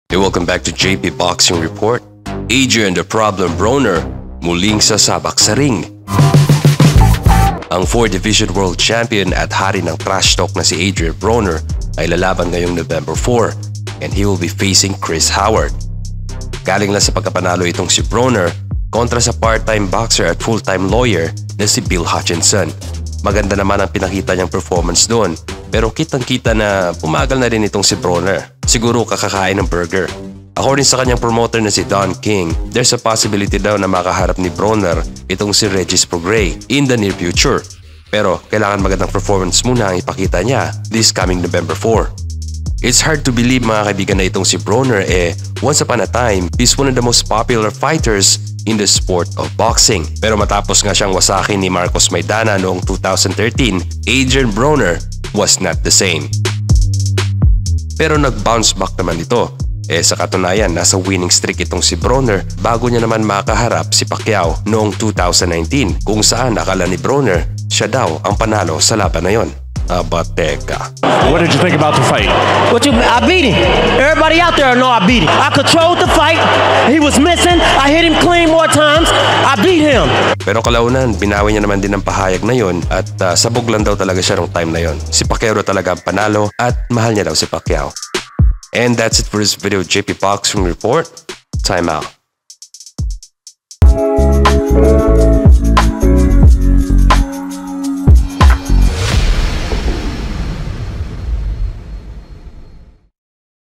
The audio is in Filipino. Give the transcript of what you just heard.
Hey, welcome back to JP Boxing Report. Adrian the Problem Broner muling sasabak sa ring. Ang 4-division world champion at hari ng trash talk na si Adrian Broner ay lalaban ngayong November 4 and he will be facing Chris Howard. Galing lang sa pagkapanalo itong si Broner kontra sa part-time boxer at full-time lawyer na si Bill Hutchinson. Maganda naman ang pinakita niyang performance doon pero kitang-kita na pumagal na rin itong si Broner. Siguro kakakain ng burger. According sa kanyang promoter na si Don King, there's a possibility daw na makaharap ni Broner itong si Regis Prograis in the near future. Pero kailangan magandang performance muna ang ipakita niya this coming November 4. It's hard to believe mga kaibigan na itong si Broner once upon a time, he's one of the most popular fighters in the sport of boxing. Pero matapos nga siyang wasakin ni Marcos Maidana noong 2013, Adrian Broner was not the same. Pero nag-bounce back naman ito. Sa katunayan, nasa winning streak itong si Broner bago niya naman makaharap si Pacquiao noong 2019 kung saan akala ni Broner siya daw ang panalo sa laban na yon. Aba teka. What did you think about the fight? I beat him. Everybody out there know I beat him. I controlled the fight. He was missing. I hit him clean more times. I beat him. Pero kalaunan, binawi niya naman din ang pahayag na yon at sabog lang daw talaga siya nung time na yon. Si Pacquiao talaga ang panalo at mahal niya daw si Pacquiao. And that's it for this video, JP Boxing Report. Time out.